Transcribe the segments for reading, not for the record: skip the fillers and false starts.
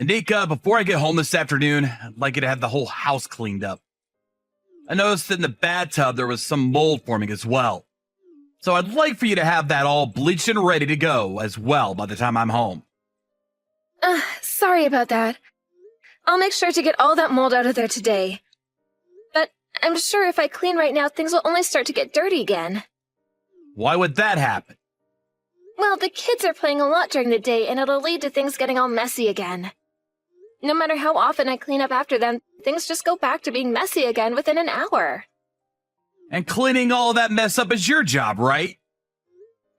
Nika, before I get home this afternoon, I'd like you to have the whole house cleaned up. I noticed that in the bathtub there was some mold forming as well. So I'd like for you to have that all bleached and ready to go as well by the time I'm home. Sorry about that. I'll make sure to get all that mold out of there today. But I'm sure if I clean right now, things will only start to get dirty again. Why would that happen? Well, the kids are playing a lot during the day, and it'll lead to things getting all messy again. No matter how often I clean up after them, things just go back to being messy again within an hour. And cleaning all that mess up is your job, right?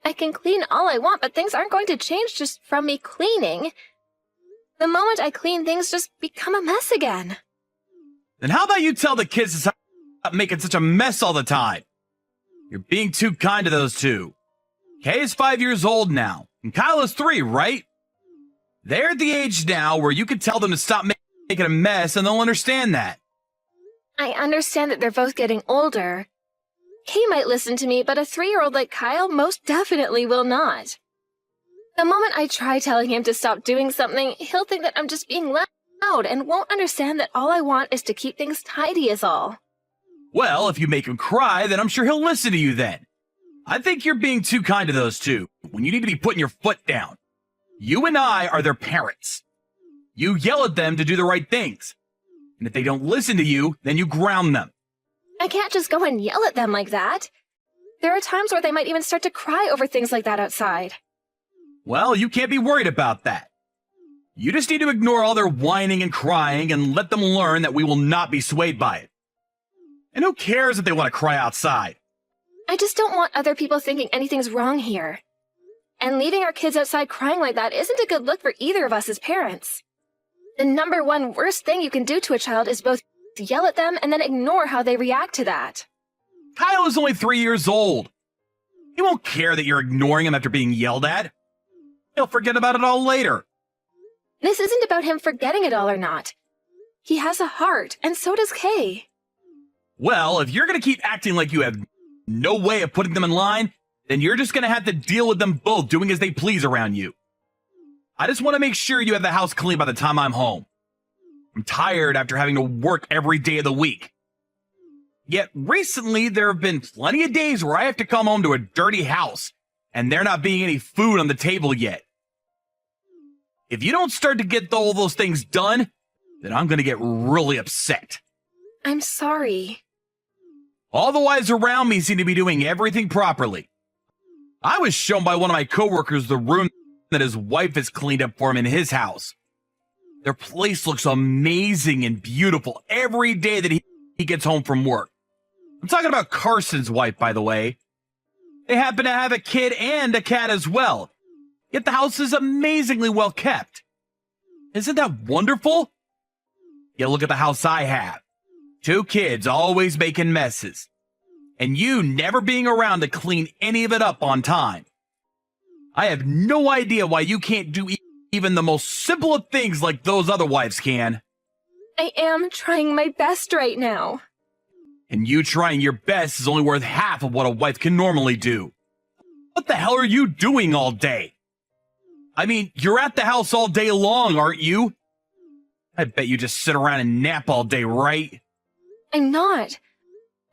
I can clean all I want, but things aren't going to change just from me cleaning. The moment I clean, things just become a mess again. Then how about you tell the kids to stop making such a mess all the time? You're being too kind to those two. Kay is 5 years old now, and Kyle is 3, right? They're at the age now where you can tell them to stop making a mess, and they'll understand that. I understand that they're both getting older. Kay might listen to me, but a 3-year-old like Kyle most definitely will not. The moment I try telling him to stop doing something, he'll think that I'm just being loud and won't understand that all I want is to keep things tidy is all. Well, if you make him cry, then I'm sure he'll listen to you then. I think you're being too kind to those two, when you need to be putting your foot down. You and I are their parents. You yell at them to do the right things. And if they don't listen to you, then you ground them. I can't just go and yell at them like that. There are times where they might even start to cry over things like that outside. Well, you can't be worried about that. You just need to ignore all their whining and crying and let them learn that we will not be swayed by it. And who cares if they want to cry outside? I just don't want other people thinking anything's wrong here. And leaving our kids outside crying like that isn't a good look for either of us as parents. The number one worst thing you can do to a child is both yell at them and then ignore how they react to that. Kyle is only 3 years old. He won't care that you're ignoring him after being yelled at. He'll forget about it all later. This isn't about him forgetting it all or not. He has a heart, and so does Kay. Well, if you're going to keep acting like you have no way of putting them in line, then you're just going to have to deal with them both doing as they please around you. I just want to make sure you have the house clean by the time I'm home. I'm tired after having to work every day of the week. Yet recently, there have been plenty of days where I have to come home to a dirty house, and there not being any food on the table yet. If you don't start to get all those things done, then I'm going to get really upset. I'm sorry. All the wives around me seem to be doing everything properly. I was shown by one of my coworkers the room that his wife has cleaned up for him in his house. Their place looks amazing and beautiful every day that he gets home from work. I'm talking about Carson's wife, by the way. They happen to have a kid and a cat as well. Yet the house is amazingly well kept. Isn't that wonderful? Yet look at the house I have. 2 kids always making messes. And you never being around to clean any of it up on time. I have no idea why you can't do even the most simple of things like those other wives can. I am trying my best right now. And you trying your best is only worth half of what a wife can normally do. What the hell are you doing all day? I mean, you're at the house all day long, aren't you? I bet you just sit around and nap all day, right? I'm not.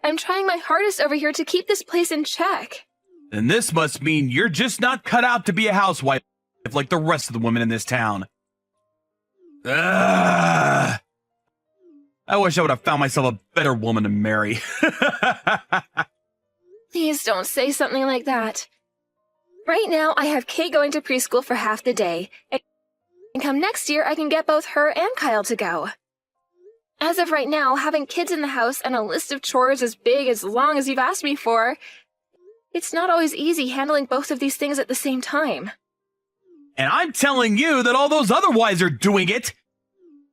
I'm trying my hardest over here to keep this place in check. Then this must mean you're just not cut out to be a housewife like the rest of the women in this town. Ugh. I wish I would have found myself a better woman to marry. Please don't say something like that. Right now, I have Kay going to preschool for half the day, and come next year, I can get both her and Kyle to go. As of right now, having kids in the house and a list of chores as big as long as you've asked me for, it's not always easy handling both of these things at the same time. And I'm telling you that all those other wives are doing it.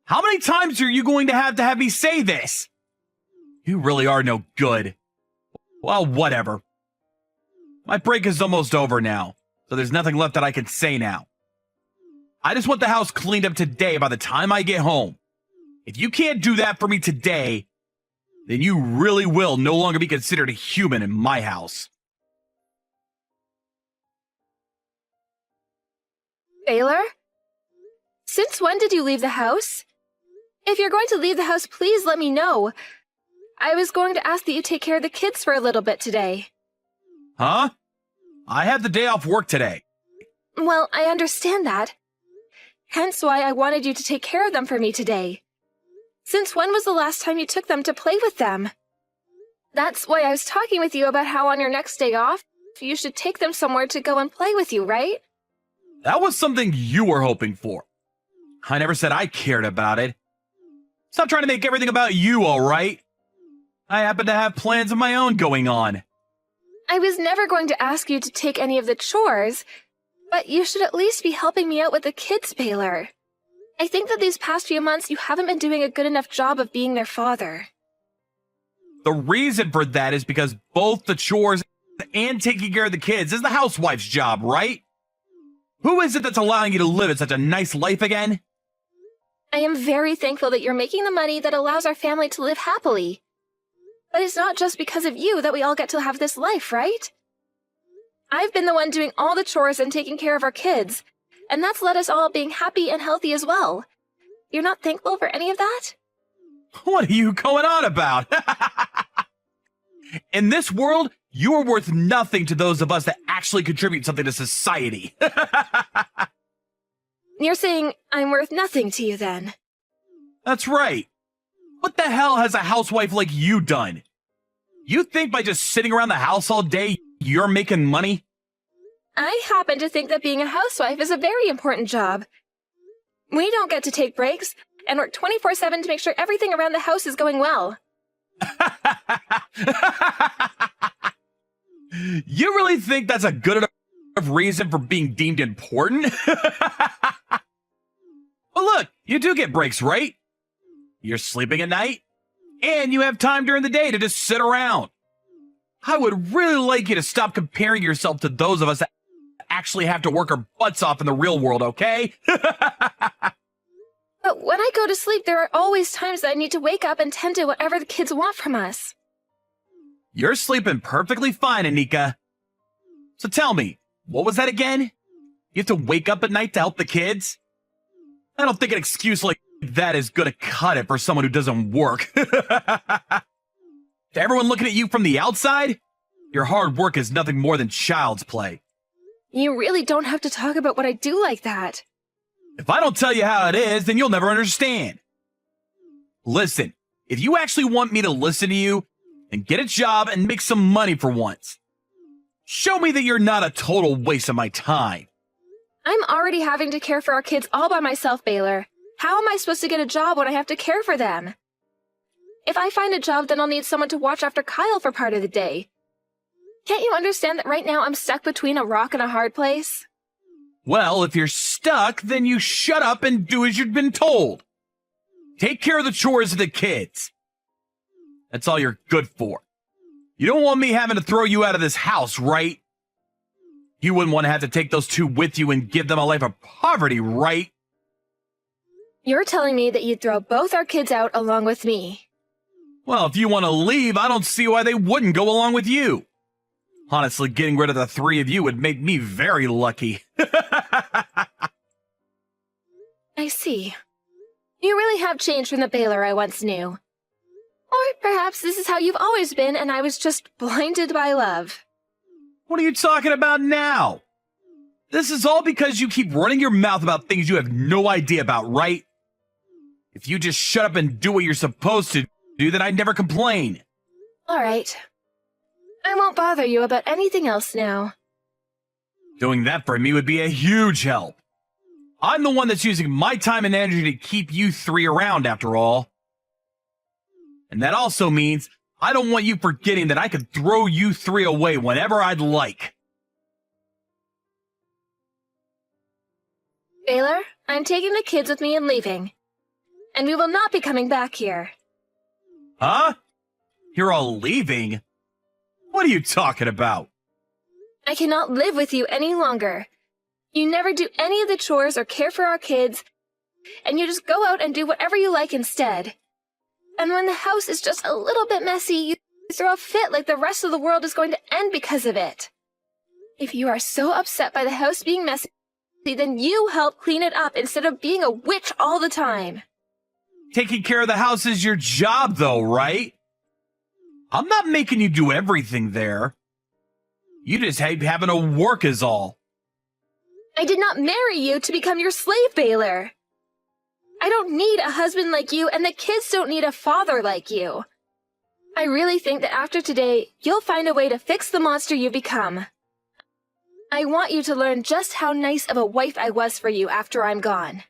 How many times are you going to have me say this? You really are no good. Well, whatever. My break is almost over now, so there's nothing left that I can say now. I just want the house cleaned up today by the time I get home. If you can't do that for me today, then you really will no longer be considered a human in my house. Baylor? Since when did you leave the house? If you're going to leave the house, please let me know. I was going to ask that you take care of the kids for a little bit today. Huh? I had the day off work today. Well, I understand that. Hence why I wanted you to take care of them for me today. Since when was the last time you took them to play with them? That's why I was talking with you about how on your next day off, you should take them somewhere to go and play with you, right? That was something you were hoping for. I never said I cared about it. Stop trying to make everything about you, all right? I happen to have plans of my own going on. I was never going to ask you to take any of the chores, but you should at least be helping me out with the kids, Baylor. I think that these past few months you haven't been doing a good enough job of being their father. The reason for that is because both the chores and taking care of the kids is the housewife's job, right? Who is it that's allowing you to live in such a nice life again? I am very thankful that you're making the money that allows our family to live happily. But it's not just because of you that we all get to have this life, right? I've been the one doing all the chores and taking care of our kids, and that's led us all being happy and healthy as well. You're not thankful for any of that? What are you going on about? In this world, you are worth nothing to those of us that actually contribute something to society. You're saying I'm worth nothing to you then? That's right. What the hell has a housewife like you done? You think by just sitting around the house all day, you're making money? I happen to think that being a housewife is a very important job. We don't get to take breaks and work 24/7 to make sure everything around the house is going well. You really think that's a good enough reason for being deemed important? Well, look, you do get breaks, right? You're sleeping at night, and you have time during the day to just sit around. I would really like you to stop comparing yourself to those of us that actually have to work our butts off in the real world, okay? But when I go to sleep, there are always times that I need to wake up and tend to whatever the kids want from us. You're sleeping perfectly fine, Anika. So tell me, what was that again? You have to wake up at night to help the kids? I don't think an excuse like that is gonna cut it for someone who doesn't work. To everyone looking at you from the outside, your hard work is nothing more than child's play. You really don't have to talk about what I do like that. If I don't tell you how it is, then you'll never understand. Listen, if you actually want me to listen to you, then get a job and make some money for once. Show me that you're not a total waste of my time. I'm already having to care for our kids all by myself, Baylor. How am I supposed to get a job when I have to care for them? If I find a job, then I'll need someone to watch after Kyle for part of the day. Can't you understand that right now I'm stuck between a rock and a hard place? Well, if you're stuck, then you shut up and do as you've been told. Take care of the chores of the kids. That's all you're good for. You don't want me having to throw you out of this house, right? You wouldn't want to have to take those two with you and give them a life of poverty, right? You're telling me that you'd throw both our kids out along with me. Well, if you want to leave, I don't see why they wouldn't go along with you. Honestly, getting rid of the three of you would make me very lucky. I see. You really have changed from the Baylor I once knew. Or perhaps this is how you've always been and I was just blinded by love. What are you talking about now? This is all because you keep running your mouth about things you have no idea about, right? If you just shut up and do what you're supposed to do, then I'd never complain. All right. I won't bother you about anything else now. Doing that for me would be a huge help. I'm the one that's using my time and energy to keep you three around, after all. And that also means I don't want you forgetting that I could throw you three away whenever I'd like. Baylor, I'm taking the kids with me and leaving. And we will not be coming back here. Huh? You're all leaving? What are you talking about? I cannot live with you any longer. You never do any of the chores or care for our kids, and you just go out and do whatever you like instead. And when the house is just a little bit messy, you throw a fit like the rest of the world is going to end because of it. If you are so upset by the house being messy, then you help clean it up instead of being a witch all the time. Taking care of the house is your job, though, right? I'm not making you do everything there. You just hate having to work is all. I did not marry you to become your slave, Baylor. I don't need a husband like you, and the kids don't need a father like you. I really think that after today, you'll find a way to fix the monster you become. I want you to learn just how nice of a wife I was for you after I'm gone.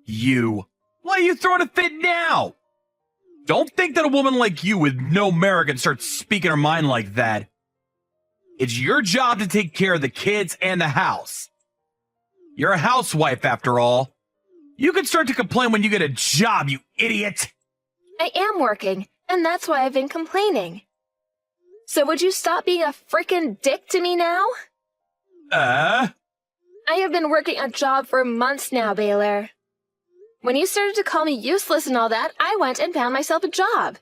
You? Why are you throwing a fit now? Don't think that a woman like you with no merit can start speaking her mind like that. It's your job to take care of the kids and the house. You're a housewife, after all. You can start to complain when you get a job, you idiot. I am working, and that's why I've been complaining. So would you stop being a frickin' dick to me now? I have been working a job for months now, Baylor. When you started to call me useless and all that, I went and found myself a job.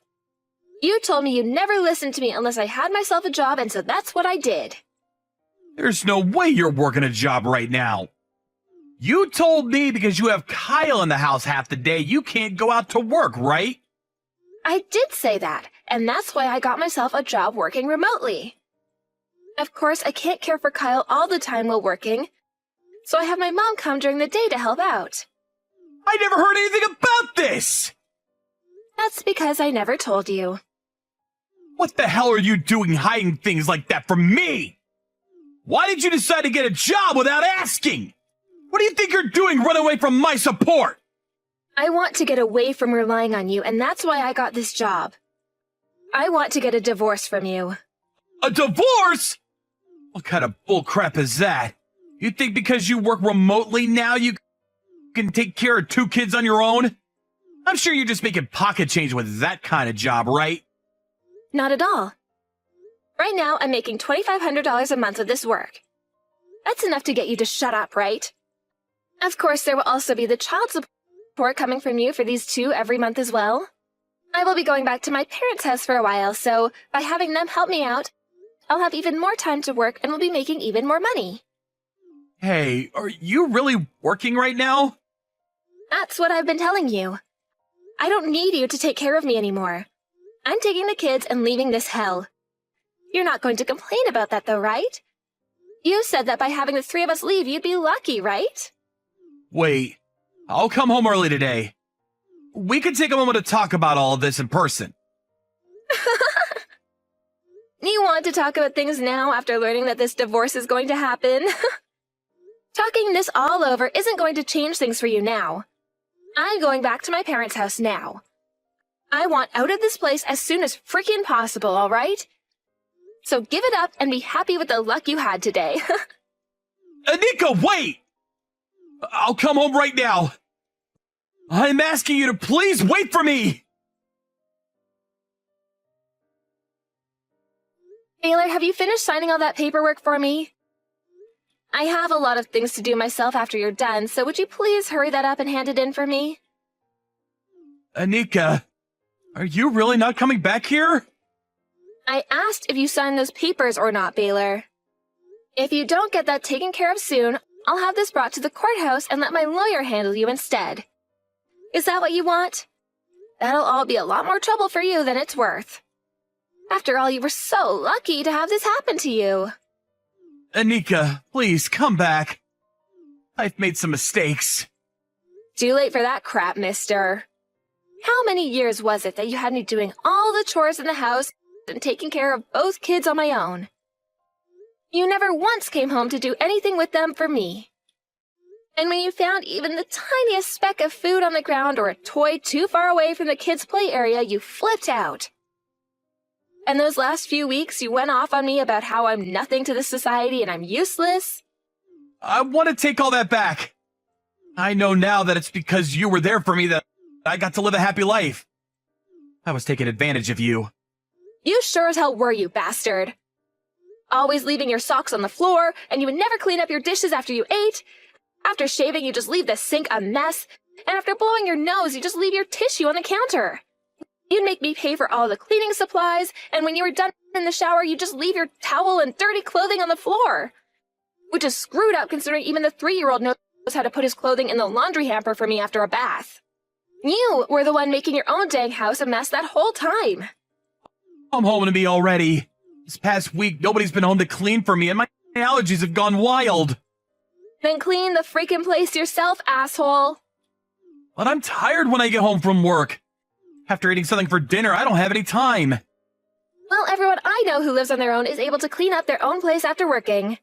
You told me you'd never listen to me unless I had myself a job, and so that's what I did. There's no way you're working a job right now. You told me because you have Kyle in the house half the day, you can't go out to work, right? I did say that, and that's why I got myself a job working remotely. Of course, I can't care for Kyle all the time while working, so I have my mom come during the day to help out. I never heard anything about this! That's because I never told you. What the hell are you doing hiding things like that from me? Why did you decide to get a job without asking? What do you think you're doing running away from my support? I want to get away from relying on you, and that's why I got this job. I want to get a divorce from you. A divorce? What kind of bullcrap is that? You think because you work remotely now you can take care of 2 kids on your own? I'm sure you're just making pocket change with that kind of job, right? Not at all. Right now, I'm making $2,500 a month with this work. That's enough to get you to shut up, right? Of course, there will also be the child support coming from you for these 2 every month as well. I will be going back to my parents' house for a while, so by having them help me out, I'll have even more time to work and will be making even more money. Hey, are you really working right now? That's what I've been telling you. I don't need you to take care of me anymore. I'm taking the kids and leaving this hell. You're not going to complain about that though, right? You said that by having the 3 of us leave, you'd be lucky, right? Wait, I'll come home early today. We could take a moment to talk about all of this in person. You want to talk about things now after learning that this divorce is going to happen? Talking this all over isn't going to change things for you now. I'm going back to my parents' house now. I want out of this place as soon as freaking possible, all right? So give it up and be happy with the luck you had today. Anika, wait! I'll come home right now. I'm asking you to please wait for me! Baylor, have you finished signing all that paperwork for me? I have a lot of things to do myself after you're done, so would you please hurry that up and hand it in for me? Anika, are you really not coming back here? I asked if you signed those papers or not, Baylor. If you don't get that taken care of soon, I'll have this brought to the courthouse and let my lawyer handle you instead. Is that what you want? That'll all be a lot more trouble for you than it's worth. After all, you were so lucky to have this happen to you. Anika, please come back. I've made some mistakes. Too late for that crap, mister. How many years was it that you had me doing all the chores in the house and taking care of both kids on my own? You never once came home to do anything with them for me. And when you found even the tiniest speck of food on the ground or a toy too far away from the kids' play area, you flipped out. And those last few weeks, you went off on me about how I'm nothing to this society and I'm useless. I want to take all that back. I know now that it's because you were there for me that I got to live a happy life. I was taking advantage of you. You sure as hell were, you bastard. Always leaving your socks on the floor, and you would never clean up your dishes after you ate. After shaving, you just leave the sink a mess. And after blowing your nose, you just leave your tissue on the counter. You'd make me pay for all the cleaning supplies, and when you were done in the shower, you just leave your towel and dirty clothing on the floor. which is screwed up considering even the 3-year-old knows how to put his clothing in the laundry hamper for me after a bath. You were the one making your own dang house a mess that whole time. Come home to me already. This past week, nobody's been home to clean for me, and my allergies have gone wild. Then clean the freaking place yourself, asshole. But I'm tired when I get home from work. After eating something for dinner, I don't have any time. Well, everyone I know who lives on their own is able to clean up their own place after working.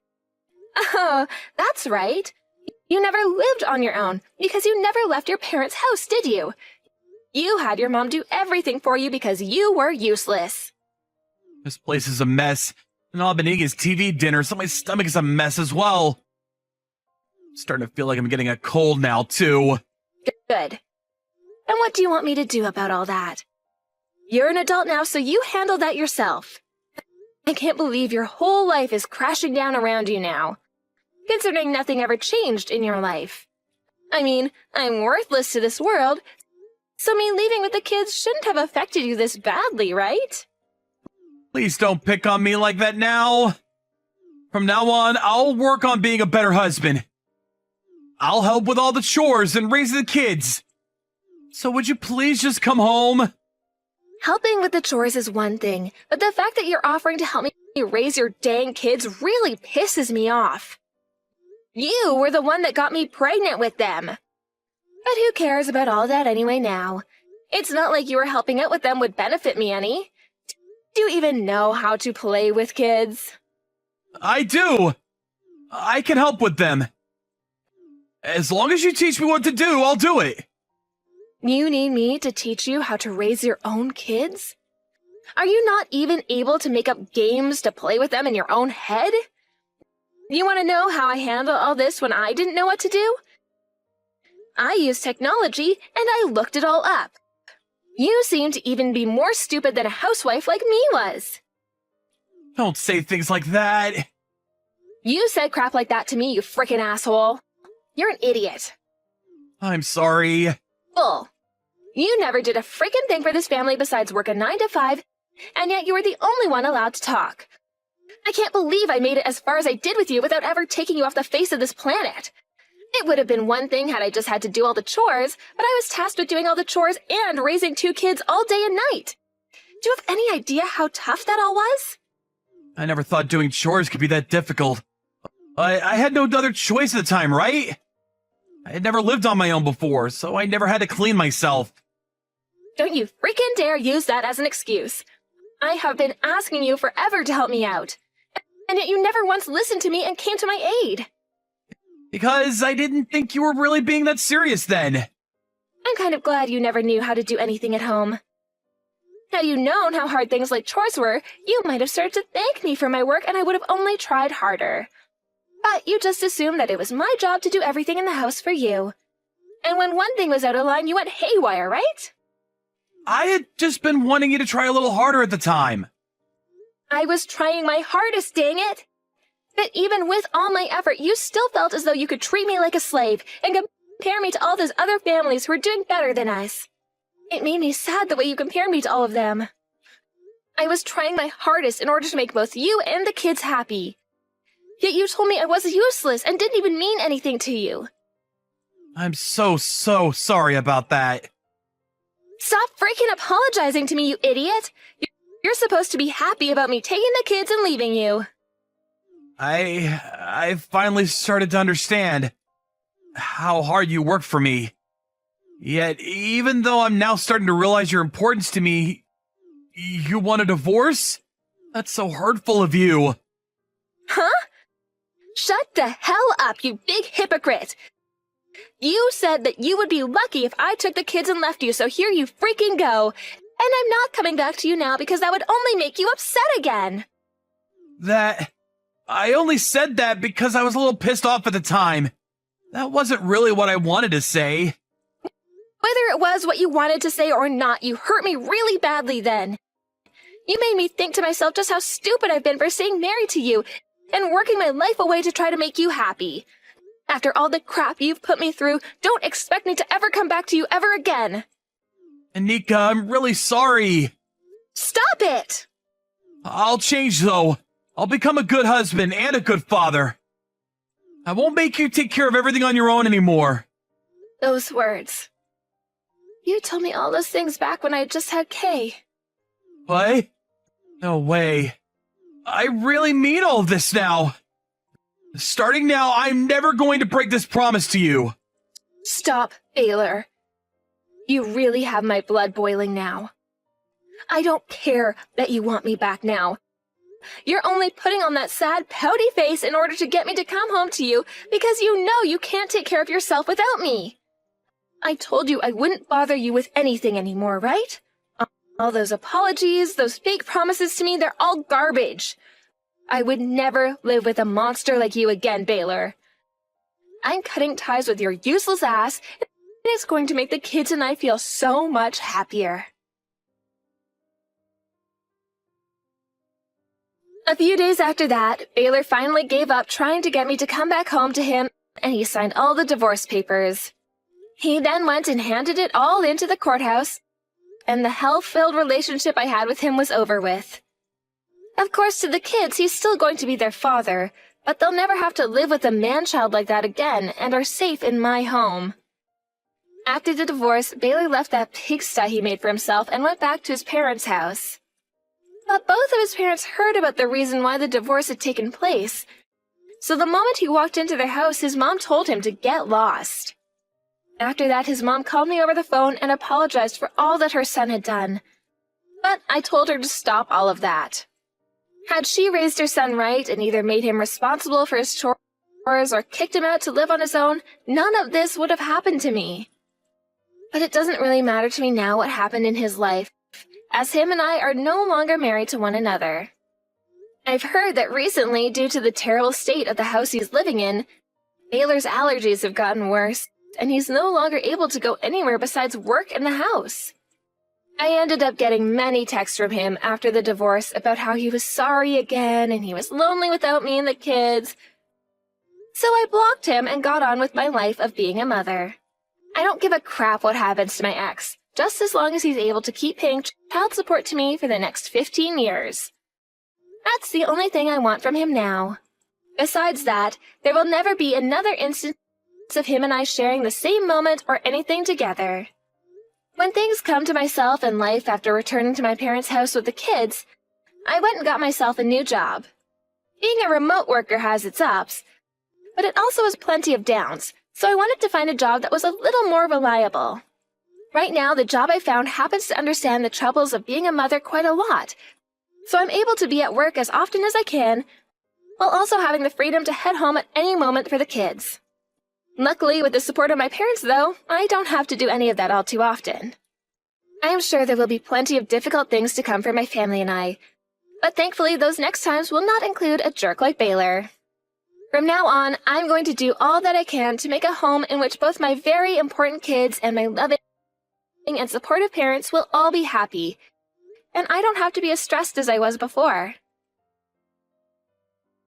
Oh, that's right. You never lived on your own because you never left your parents' house, did you? You had your mom do everything for you because you were useless. This place is a mess, and all I've been eating is TV dinner, so my stomach is a mess as well. I'm starting to feel like I'm getting a cold now, too. Good. And what do you want me to do about all that? You're an adult now, so you handle that yourself. I can't believe your whole life is crashing down around you now, considering nothing ever changed in your life. I mean, I'm worthless to this world, so me leaving with the kids shouldn't have affected you this badly, right? Please don't pick on me like that now. From now on, I'll work on being a better husband. I'll help with all the chores and raise the kids. So would you please just come home? Helping with the chores is one thing, but the fact that you're offering to help me raise your dang kids really pisses me off. You were the one that got me pregnant with them. But who cares about all that anyway now? It's not like you were helping out with them would benefit me any. Do you even know how to play with kids? I do. I can help with them. As long as you teach me what to do, I'll do it. You need me to teach you how to raise your own kids? Are you not even able to make up games to play with them in your own head? You want to know how I handled all this when I didn't know what to do? I used technology, and I looked it all up. You seem to even be more stupid than a housewife like me was. Don't say things like that. You said crap like that to me, you frickin' asshole. You're an idiot. I'm sorry. Bull. You never did a frickin' thing for this family besides work a 9 to 5, and yet you were the only one allowed to talk. I can't believe I made it as far as I did with you without ever taking you off the face of this planet. It would have been one thing had I just had to do all the chores, but I was tasked with doing all the chores and raising 2 kids all day and night. Do you have any idea how tough that all was? I never thought doing chores could be that difficult. I had no other choice at the time, right? I had never lived on my own before, so I never had to clean myself. Don't you freaking dare use that as an excuse. I have been asking you forever to help me out, and yet you never once listened to me and came to my aid. Because I didn't think you were really being that serious then. I'm kind of glad you never knew how to do anything at home. Had you known how hard things like chores were, you might have started to thank me for my work and I would have only tried harder. But you just assumed that it was my job to do everything in the house for you. And when one thing was out of line, you went haywire, right? I had just been wanting you to try a little harder at the time. I was trying my hardest, dang it! But even with all my effort, you still felt as though you could treat me like a slave and compare me to all those other families who are doing better than us. It made me sad the way you compared me to all of them. I was trying my hardest in order to make both you and the kids happy. Yet you told me I was useless and didn't even mean anything to you. I'm so sorry about that. Stop freaking apologizing to me, you idiot! You're supposed to be happy about me taking the kids and leaving you. I finally started to understand how hard you worked for me. Yet, even though I'm now starting to realize your importance to me, you want a divorce? That's so hurtful of you. Huh? Shut the hell up, you big hypocrite! You said that you would be lucky if I took the kids and left you, so here you freaking go. And I'm not coming back to you now because that would only make you upset again. I only said that because I was a little pissed off at the time. That wasn't really what I wanted to say. Whether it was what you wanted to say or not, you hurt me really badly then. You made me think to myself just how stupid I've been for staying married to you and working my life away to try to make you happy. After all the crap you've put me through, don't expect me to ever come back to you ever again. Anika, I'm really sorry. Stop it! I'll change, though. I'll become a good husband and a good father. I won't make you take care of everything on your own anymore. Those words. You told me all those things back when I had just had Kay. What? No way. I really mean all of this now. Starting now, I'm never going to break this promise to you. Stop, Baylor. You really have my blood boiling now. I don't care that you want me back now. You're only putting on that sad, pouty face in order to get me to come home to you because you know you can't take care of yourself without me. I told you I wouldn't bother you with anything anymore, right? All those apologies, those fake promises to me, they're all garbage. I would never live with a monster like you again, Baylor. I'm cutting ties with your useless ass, and it's going to make the kids and I feel so much happier. A few days after that, Baylor finally gave up trying to get me to come back home to him, and he signed all the divorce papers. He then went and handed it all into the courthouse, and the hell-filled relationship I had with him was over with. Of course, to the kids, he's still going to be their father, but they'll never have to live with a man-child like that again and are safe in my home. After the divorce, Baylor left that pigsty he made for himself and went back to his parents' house. But both of his parents heard about the reason why the divorce had taken place, so the moment he walked into their house, his mom told him to get lost. After that, his mom called me over the phone and apologized for all that her son had done. But I told her to stop all of that. Had she raised her son right and either made him responsible for his chores or kicked him out to live on his own, none of this would have happened to me. But it doesn't really matter to me now what happened in his life, as him and I are no longer married to one another. I've heard that recently, due to the terrible state of the house he's living in, Baylor's allergies have gotten worse, and he's no longer able to go anywhere besides work in the house. I ended up getting many texts from him after the divorce about how he was sorry again and he was lonely without me and the kids. So I blocked him and got on with my life of being a mother. I don't give a crap what happens to my ex, just as long as he's able to keep paying child support to me for the next 15 years. That's the only thing I want from him now. Besides that, there will never be another instance of him and I sharing the same moment or anything together. When things come to myself in life after returning to my parents' house with the kids, I went and got myself a new job. Being a remote worker has its ups, but it also has plenty of downs, so I wanted to find a job that was a little more reliable. Right now, the job I found happens to understand the troubles of being a mother quite a lot, so I'm able to be at work as often as I can, while also having the freedom to head home at any moment for the kids. Luckily, with the support of my parents, though, I don't have to do any of that all too often. I am sure there will be plenty of difficult things to come for my family and I, but thankfully those next times will not include a jerk like Baylor. From now on, I'm going to do all that I can to make a home in which both my very important kids and my loving and supportive parents will all be happy, and I don't have to be as stressed as I was before.